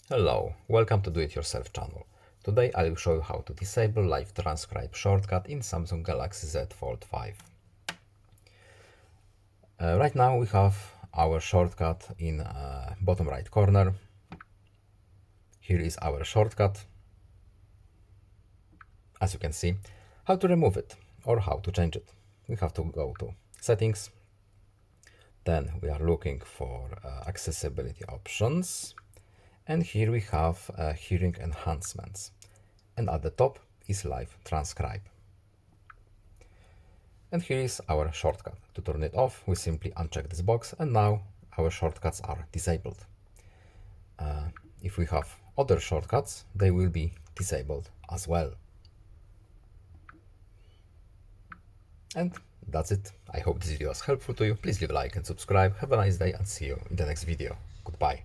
Hello, welcome to Do It Yourself channel. Today I will show you how to disable live transcribe shortcut in Samsung Galaxy Z Fold 5. Right now we have our shortcut in bottom right corner. Here is our shortcut. As you can see, how to remove it or how to change it. We have to go to settings. Then we are looking for accessibility options. And here we have hearing enhancements. And at the top is live transcribe. And here is our shortcut. To turn it off, we simply uncheck this box and now our shortcuts are disabled. If we have other shortcuts, they will be disabled as well. And that's it. I hope this video was helpful to you. Please leave a like and subscribe. Have a nice day and see you in the next video. Goodbye.